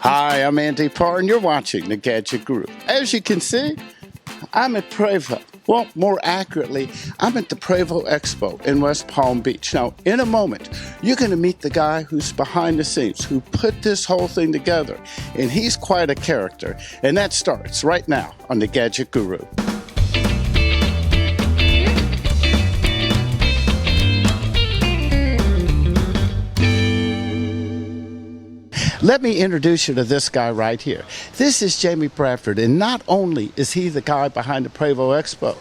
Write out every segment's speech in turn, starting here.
Hi, I'm Andy Parr, and you're watching the Gadget Group. As you can see, I'm at Prevost. Well, more accurately, I'm at the Prevost Expo in West Palm Beach. Now, in a moment, you're going to meet the guy who's behind the scenes, who put this whole thing together, and he's quite a character. And that starts right now on the Gadget Guru. Let me introduce you to this guy right here. This is Jamie Bradford, and not only is he the guy behind the Prevost Expo,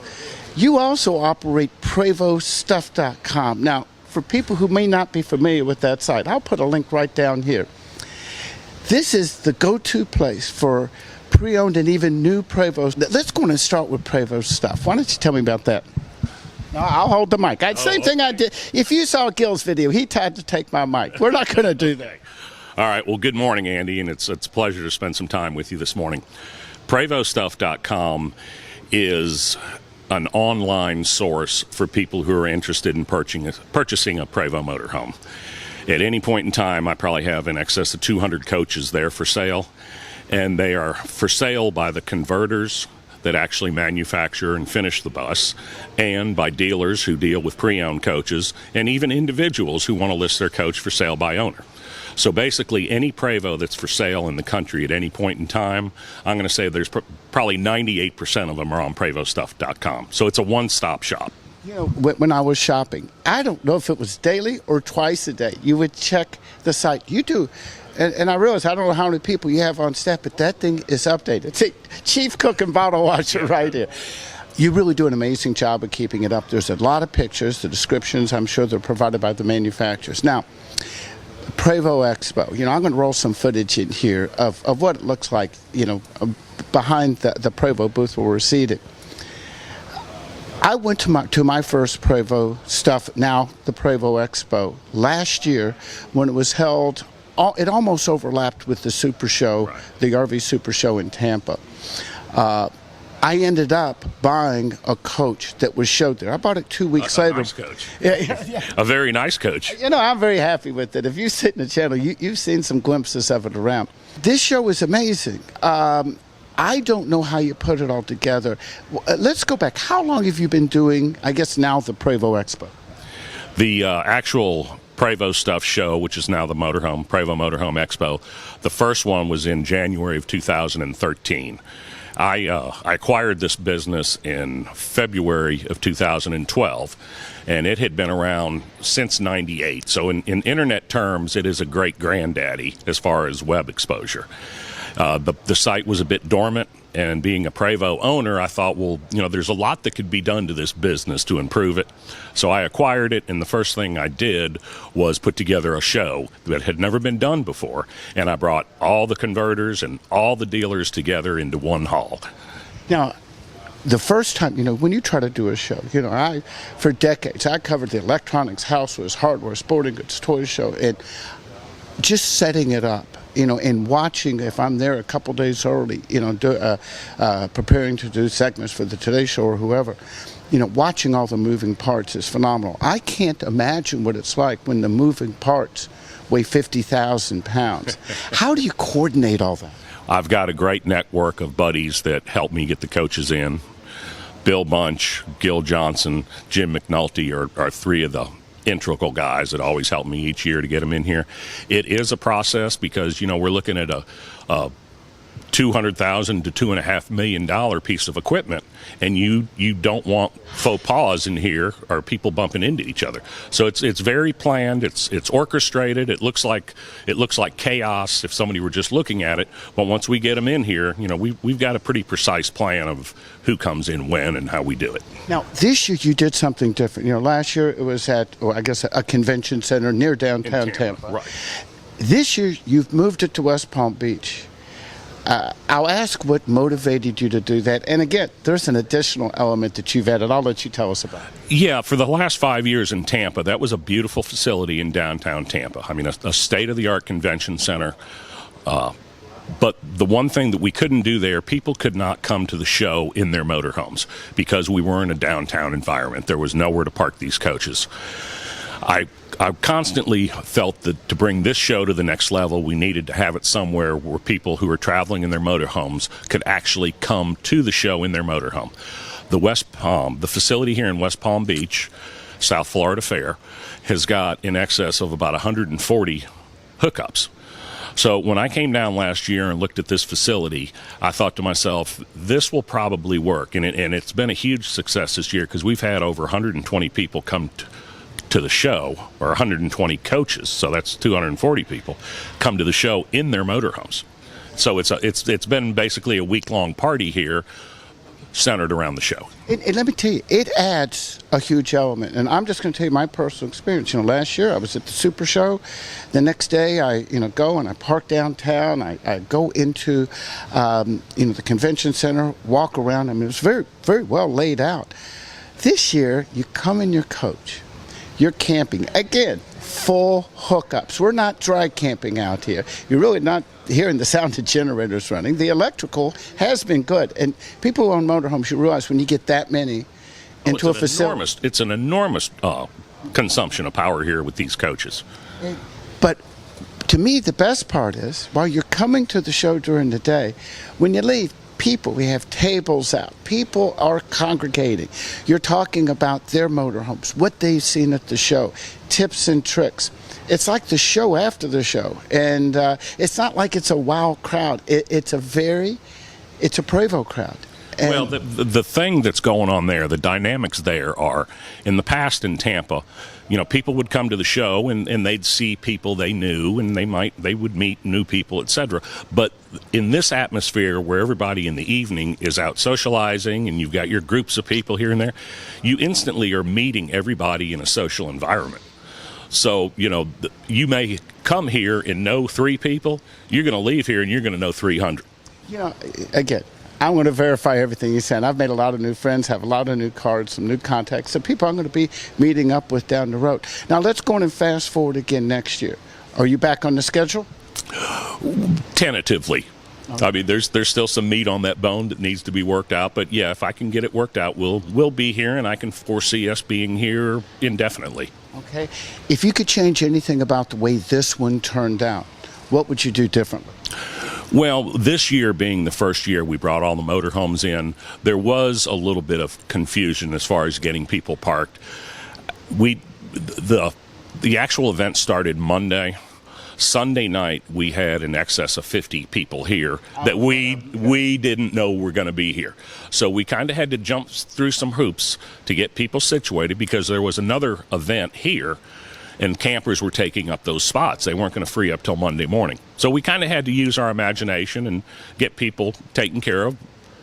you also operate Prevost-Stuff.com. Now, for people who may not be familiar with that site, I'll put a link right down here. This is the go-to place for pre-owned and even new Prevost. Let's go on and start with Prevost-Stuff. Why don't you tell me about that? No, I'll hold the mic. Same thing I did. If you saw Gil's video, he tried to take my mic. We're not going to do that. All right. Well, good morning, Andy, and it's a pleasure to spend some time with you this morning. Prevost-Stuff.com is an online source for people who are interested in purchasing a Prevost motorhome. At any point in time, I probably have in excess of 200 coaches there for sale, and they are for sale by the converters that actually manufacture and finish the bus, and by dealers who deal with pre-owned coaches, and even individuals who want to list their coach for sale by owner. So basically, any Prevost that's for sale in the country at any point in time, I'm going to say there's probably 98% of them are on Prevost-Stuff.com. So it's a one-stop shop. You know, when I was shopping, I don't know if it was daily or twice a day, you would check the site. You do. And I realize I don't know how many people you have on staff, but that thing is updated. See, chief cook and bottle washer right here. You really do an amazing job of keeping it up. There's a lot of pictures, the descriptions, I'm sure they're provided by the manufacturers. Now, Prevost Expo, you know, I'm going to roll some footage in here of what it looks like, you know, behind the Prevost booth where we're seated. I went to my first Prevost Stuff, now the Prevost Expo, last year when it was held. It almost overlapped with the Super Show, right, the RV Super Show in Tampa. I ended up buying a coach that was showed there. I bought it 2 weeks later. Nice coach. Yeah. A very nice coach. You know, I'm very happy with it. If you sit in the channel, you've seen some glimpses of it around. This show is amazing. I don't know how you put it all together. Let's go back. How long have you been doing, I guess now, the Prevost Expo? The actual Prevost-Stuff show, which is now the Prevost Motorhome Expo, the first one was in January of 2013. I acquired this business in February of 2012, and it had been around since '98. So in internet terms, it is a great granddaddy as far as web exposure. The site was a bit dormant, and being a Prevost owner, I thought, well, you know, there's a lot that could be done to this business to improve it. So I acquired it, and the first thing I did was put together a show that had never been done before, and I brought all the converters and all the dealers together into one hall. Now, the first time, you know, when you try to do a show, you know, for decades, I covered the electronics, housewares, hardware, sporting goods, toy show, and just setting it up, you know, and watching, if I'm there a couple days early, you know, preparing to do segments for the Today Show or whoever, you know, watching all the moving parts is phenomenal. I can't imagine what it's like when the moving parts weigh 50,000 pounds. How do you coordinate all that? I've got a great network of buddies that help me get the coaches in. Bill Bunch, Gil Johnson, Jim McNulty are three of the integral guys that always help me each year to get them in here. It is a process because, you know, we're looking at a $200,000 to $2.5 million piece of equipment, and you don't want faux pas in here or people bumping into each other. So it's very planned. It's orchestrated. It looks like chaos if somebody were just looking at it. But once we get them in here, you know, we've got a pretty precise plan of who comes in when and how we do it. Now, this year you did something different. You know, last year it was at, I guess, a convention center near downtown Tampa. Right. This year you've moved it to West Palm Beach. I'll ask what motivated you to do that. And again, there's an additional element that you've added. I'll let you tell us about it. Yeah, for the last 5 years in Tampa, that was a beautiful facility in downtown Tampa. I mean, a state-of-the-art convention center. But the one thing that we couldn't do there, people could not come to the show in their motorhomes because we were in a downtown environment. There was nowhere to park these coaches. I constantly felt that to bring this show to the next level, we needed to have it somewhere where people who are traveling in their motorhomes could actually come to the show in their motorhome. The facility here in West Palm Beach, South Florida Fair, has got in excess of about 140 hookups. So when I came down last year and looked at this facility, I thought to myself, this will probably work. And it's been a huge success this year because we've had over 120 people come to the show, or 120 coaches, so that's 240 people, come to the show in their motorhomes. So it's been basically a week-long party here centered around the show. And let me tell you, it adds a huge element. And I'm just going to tell you my personal experience. Last year I was at the Super Show. The next day I go and I park downtown. I go into the convention center, walk around. I mean, it was very, very well laid out. This year you come in your coach. You're camping. Again, full hookups. We're not dry camping out here. You're really not hearing the sound of generators running. The electrical has been good. And people who own motorhomes, you realize when you get that many into a facility. It's an enormous consumption of power here with these coaches. But to me, the best part is, while you're coming to the show during the day, when you leave, we have tables out. People are congregating. You're talking about their motorhomes, what they've seen at the show, tips and tricks. It's like the show after the show. And it's not like it's a wild crowd. It's a Prevost crowd. And well, the thing that's going on there, the dynamics there are, in the past in Tampa, people would come to the show and they'd see people they knew, and they would meet new people, etc. But in this atmosphere where everybody in the evening is out socializing and you've got your groups of people here and there, you instantly are meeting everybody in a social environment. So, you may come here and know 3 people. You're going to leave here and you're going to know 300. Again, I'm going to verify everything you said. I've made a lot of new friends, have a lot of new cards, some new contacts, some people I'm going to be meeting up with down the road. Now, let's go on and fast forward again next year. Are you back on the schedule? Tentatively. Okay. I mean, there's still some meat on that bone that needs to be worked out. But, yeah, if I can get it worked out, we'll be here, and I can foresee us being here indefinitely. Okay. If you could change anything about the way this one turned out, what would you do differently? Well, this year being the first year we brought all the motorhomes in, there was a little bit of confusion as far as getting people parked. The actual event started Monday. Sunday night, we had in excess of 50 people here that we didn't know were going to be here. So we kind of had to jump through some hoops to get people situated because there was another event here, and campers were taking up those spots. They weren't going to free up till Monday morning. So we kind of had to use our imagination and get people taken care of.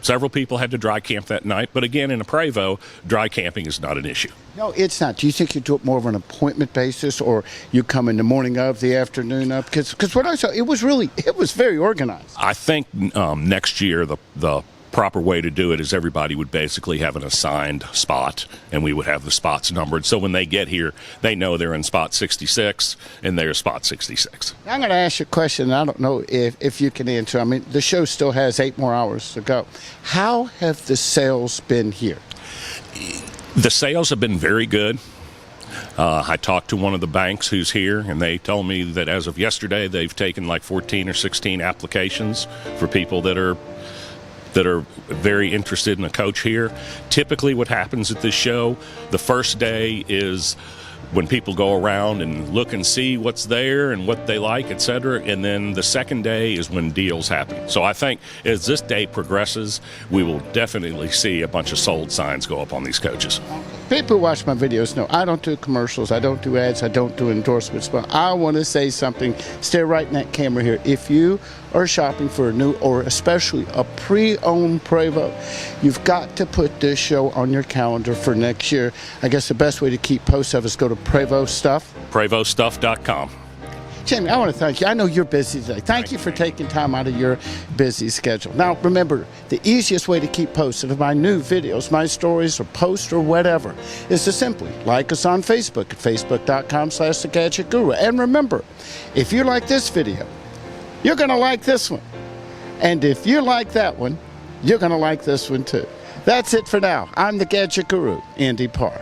Several people had to dry camp that night, but again, in a Prevost, dry camping is not an issue. No, it's not. Do you think you do it more of an appointment basis, or you come in the morning of, the afternoon of? Because what I saw, it was very organized. I think next year the proper way to do it is everybody would basically have an assigned spot, and we would have the spots numbered. So when they get here, they know they're in spot 66, and they're spot 66. I'm going to ask you a question, and I don't know if you can answer. I mean, the show still has 8 more hours to go. How have the sales been here? The sales have been very good. I talked to one of the banks who's here, and they told me that as of yesterday, they've taken like 14 or 16 applications for people that are very interested in a coach here. Typically what happens at this show, the first day is when people go around and look and see what's there and what they like, etc. And then the second day is when deals happen. So I think as this day progresses, we will definitely see a bunch of sold signs go up on these coaches. People who watch my videos know I don't do commercials, I don't do ads, I don't do endorsements, but I want to say something. Stare right in that camera here. If you are shopping for a new, or especially a pre-owned Prevost, you've got to put this show on your calendar for next year. I guess the best way to keep posts of it is go to Prevost-Stuff. Prevost-Stuff.com. Jamie, I want to thank you. I know you're busy today. Thank you for taking time out of your busy schedule. Now, remember, the easiest way to keep posted of my new videos, my stories, or posts, or whatever, is to simply like us on Facebook at facebook.com/The Gadget Guru. And remember, if you like this video, you're going to like this one. And if you like that one, you're going to like this one too. That's it for now. I'm the Gadget Guru, Andy Parr.